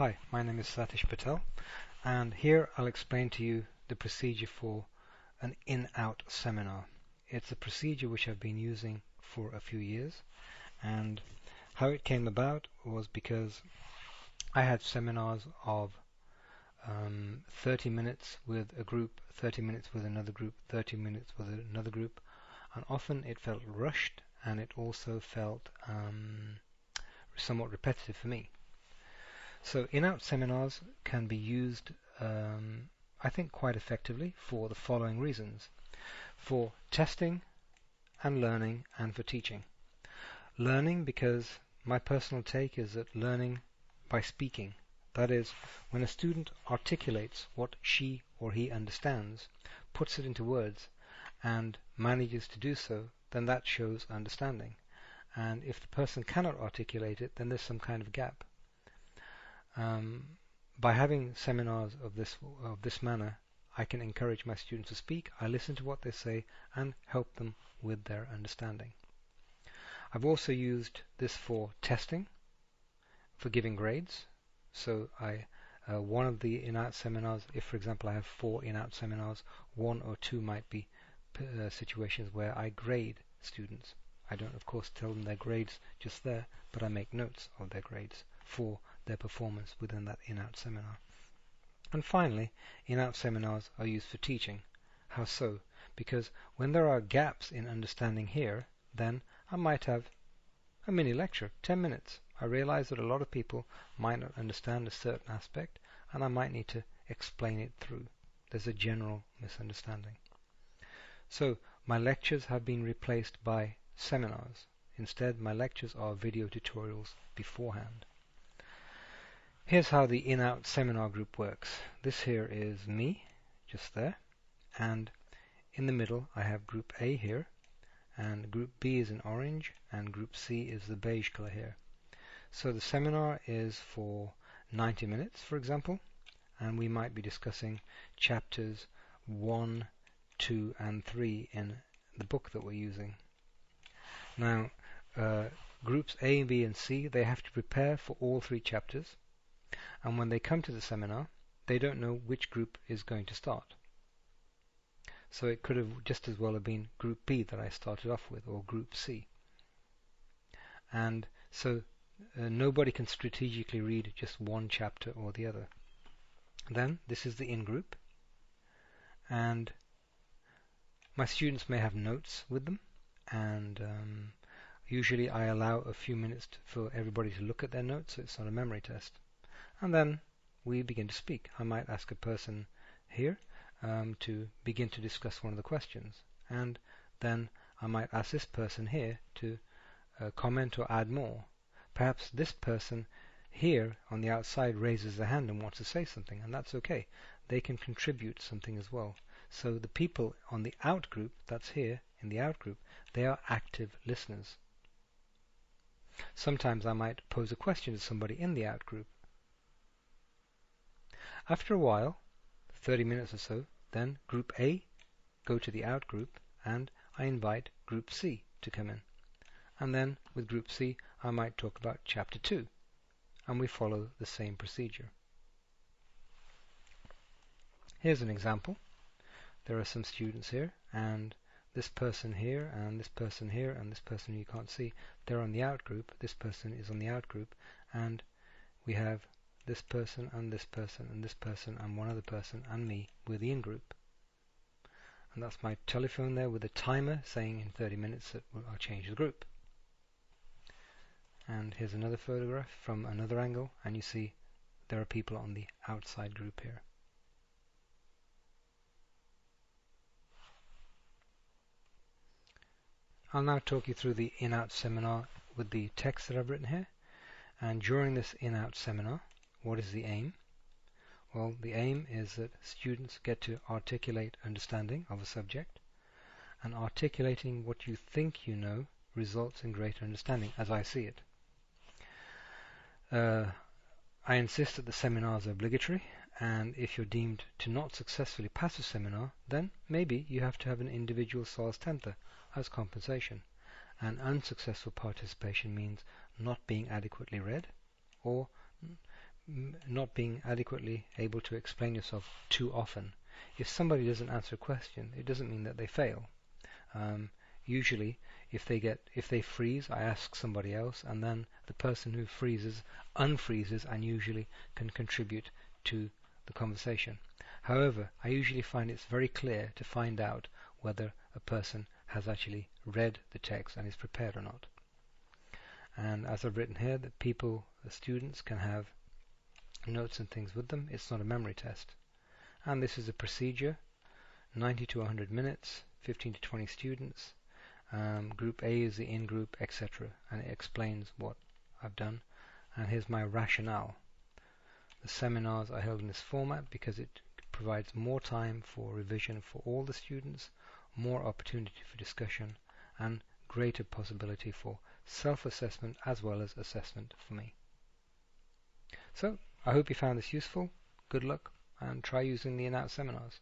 Hi, my name is Satish Patel, and here I'll explain to you the procedure for an in-out seminar. It's a procedure which I've been using for a few years, and how it came about was because I had seminars of 30 minutes with a group, 30 minutes with another group, 30 minutes with another group, and often it felt rushed and it also felt somewhat repetitive for me. So in-out seminars can be used, I think, quite effectively for the following reasons: for testing and learning, and for teaching. Learning, because my personal take is that learning by speaking, that is, when a student articulates what she or he understands, puts it into words, and manages to do so, then that shows understanding. And if the person cannot articulate it, then there's some kind of gap. By having seminars of this manner, I can encourage my students to speak. I listen to what they say and help them with their understanding. I've also used this for testing, for giving grades. So one of the in-out seminars, if for example I have 4 in-out seminars, 1 or 2 might be situations where I grade students. I don't, of course, tell them their grades just there, but I make notes of their grades for their performance within that in-out seminar. And finally, in-out seminars are used for teaching. How so? Because when there are gaps in understanding here, then I might have a mini lecture, 10 minutes. I realize that a lot of people might not understand a certain aspect, and I might need to explain it through. There's a general misunderstanding. So my lectures have been replaced by seminars. Instead, my lectures are video tutorials beforehand. Here's how the in-out seminar group works. This here is me, just there, and in the middle I have group A here, and group B is in orange, and group C is the beige color here. So the seminar is for 90 minutes, for example, and we might be discussing chapters 1, 2, and 3 in the book that we're using. Now, groups A, B, and C, they have to prepare for all 3 chapters, and when they come to the seminar, they don't know which group is going to start. So it could have just as well have been group B that I started off with, or group C. And so nobody can strategically read just one chapter or the other. Then this is the in-group, and my students may have notes with them, and usually I allow a few minutes for everybody to look at their notes, so it's not a memory test. And then we begin to speak. I might ask a person here to begin to discuss one of the questions, and then I might ask this person here to comment or add more. Perhaps this person here on the outside raises their hand and wants to say something, and that's okay. They can contribute something as well. So the people on the out group, that's here in the out group, they are active listeners. Sometimes I might pose a question to somebody in the out group. After a while, 30 minutes or so, then group A go to the out group, and I invite group C to come in. And then with group C I might talk about chapter 2, and we follow the same procedure. Here's an example. There are some students here, and this person here, and this person here, and this person you can't see, they're on the out group. This person is on the out group, and we have this person and this person and this person and one other person and me with the in-group. And that's my telephone there with a timer saying in 30 minutes that I'll change the group. And here's another photograph from another angle, and you see there are people on the outside group here. I'll now talk you through the in-out seminar with the text that I've written here. And during this in-out seminar, what is the aim? Well, the aim is that students get to articulate understanding of a subject, and articulating what you think you know results in greater understanding, as I see it. I insist that the seminars are obligatory, and if you're deemed to not successfully pass a seminar, then maybe you have to have an individual sols tentor as compensation. And unsuccessful participation means not being adequately read, or not being adequately able to explain yourself too often. If somebody doesn't answer a question, it doesn't mean that they fail. Usually, if they freeze, I ask somebody else, and then the person who freezes unfreezes and usually can contribute to the conversation. However, I usually find it's very clear to find out whether a person has actually read the text and is prepared or not. And as I've written here, that the students can have notes and things with them. It's not a memory test. And this is a procedure, 90 to 100 minutes, 15 to 20 students. Group A is the in-group, etc. And it explains what I've done. And here's my rationale. The seminars are held in this format because it provides more time for revision for all the students, more opportunity for discussion, and greater possibility for self-assessment as well as assessment for me. So, I hope you found this useful. Good luck, and try using the in-out seminars.